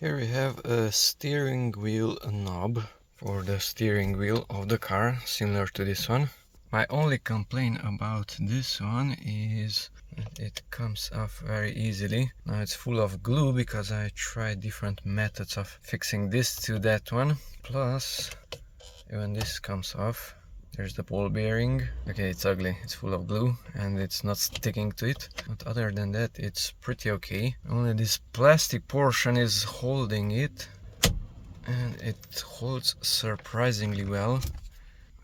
Here we have a steering wheel knob for the steering wheel of the car, similar to this one. My only complaint about this one is that it comes off very easily. Now it's full of glue because I tried different methods of fixing this to that one. Plus, even this comes off. There's the ball bearing. Okay, it's ugly, it's full of glue and it's not sticking to it. But other than that, it's pretty okay. Only this plastic portion is holding it. And it holds surprisingly well.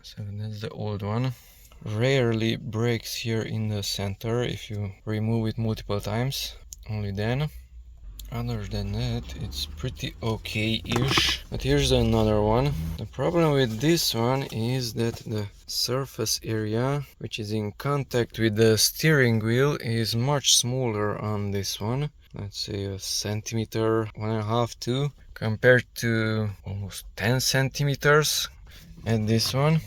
So that's the old one. Rarely breaks here in the center if you remove it multiple times. Only then. Other than that, it's pretty okay-ish. But here's another one. The problem with this one is that the surface area, which is in contact with the steering wheel, is much smaller on this one. Let's say a centimeter, 1.5, 2, compared to almost 10 centimeters at this one.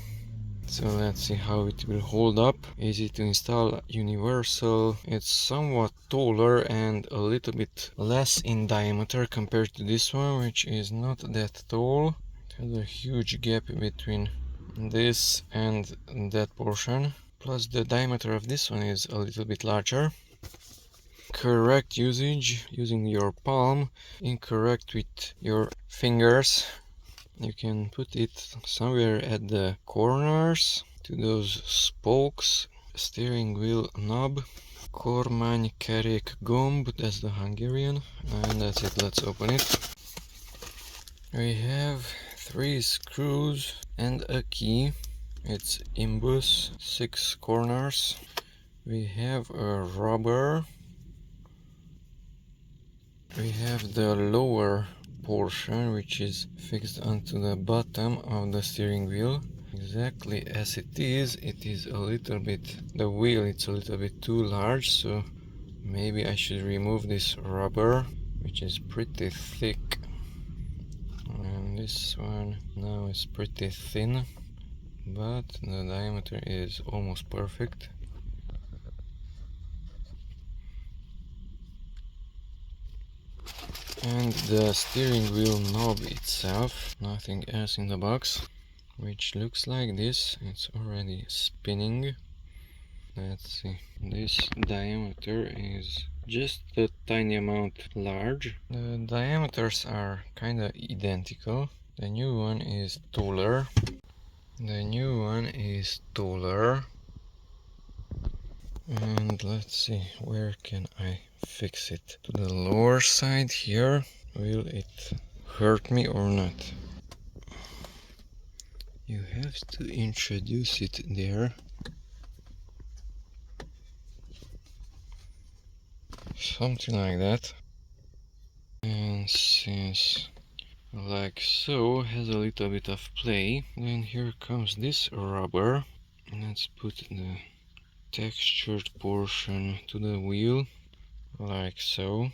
So let's see how it will hold up. Easy to install, universal. It's somewhat taller and a little bit less in diameter compared to this one, which is not that tall. It has a huge gap between this and that portion. Plus the diameter of this one is a little bit larger. Correct usage, using your palm. Incorrect with your fingers. You can put it somewhere at the corners to those spokes. Steering wheel knob. Kormány kerék gomb, that's the Hungarian. And that's it, let's open it. We have 3 screws and a key. It's imbus, 6 corners. We have a rubber. We have the lower portion, which is fixed onto the bottom of the steering wheel. Exactly as it is a little bit, the wheel it's a little bit too large, so maybe I should remove this rubber, which is pretty thick. And this one now is pretty thin, but the diameter is almost perfect. And the steering wheel knob itself, nothing else in the box, which looks like this. It's already spinning. Let's see, this diameter is just a tiny amount large. The diameters are kinda identical. The new one is taller. The new one is taller. And let's see, where can I fix it? To the lower side here. Will it hurt me or not? You have to introduce it there. Something like that. And since like so has a little bit of play, then here comes this rubber. Let's put the textured portion to the wheel, like so.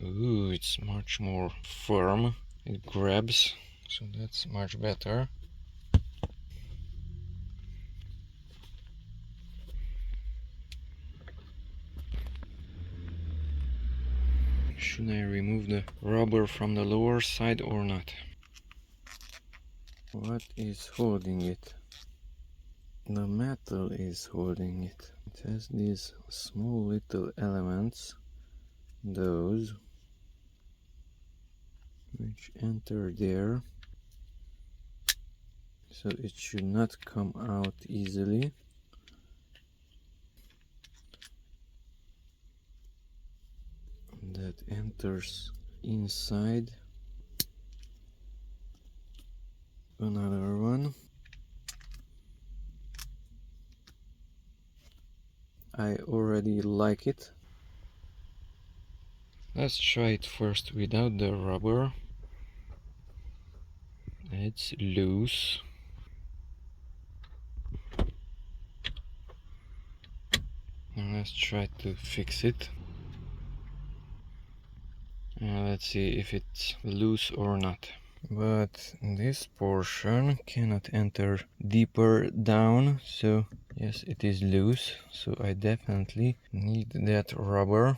Ooh, it's much more firm. It grabs, so that's much better. Should I remove the rubber from the lower side or not? What is holding it? The metal is holding it. It has these small little elements, those which enter there, so it should not come out easily. That enters inside. Another one. I already like it. Let's try it first without the rubber. It's loose. And let's try to fix it. Let's see if it's loose or not. But this portion cannot enter deeper down, so yes, it is loose, so I definitely need that rubber.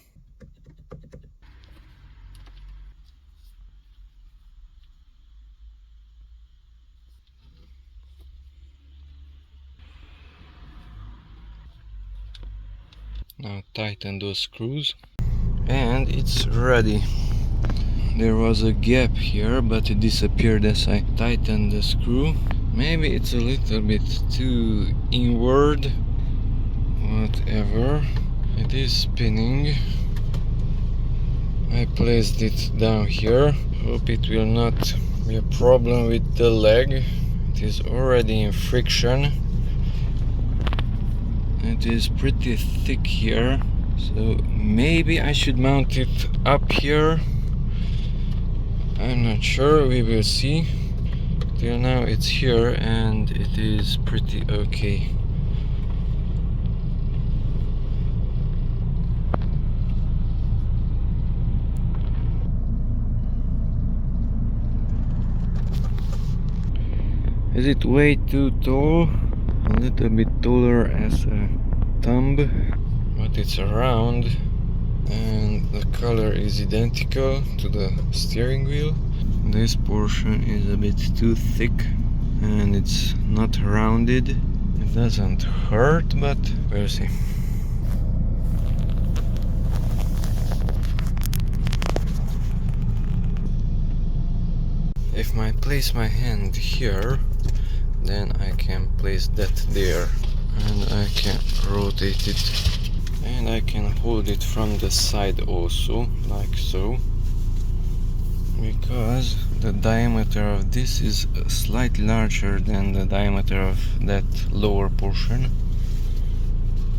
Now tighten those screws and it's ready. There was a gap here, but it disappeared as I tightened the screw. Maybe it's a little bit too inward. Whatever. It is spinning. I placed it down here. Hope it will not be a problem with the leg. It is already in friction. It is pretty thick here. So maybe I should mount it up here. I'm not sure, we will see. Till now it's here and it is pretty okay. Is it way too tall? A little bit taller as a thumb, but it's round and the color is identical to the steering wheel. This portion is a bit too thick and it's not rounded. It doesn't hurt, but we'll see. If I place my hand here, then I can place that there and I can rotate it and I can hold it from the side also, like so, because the diameter of this is slightly larger than the diameter of that lower portion.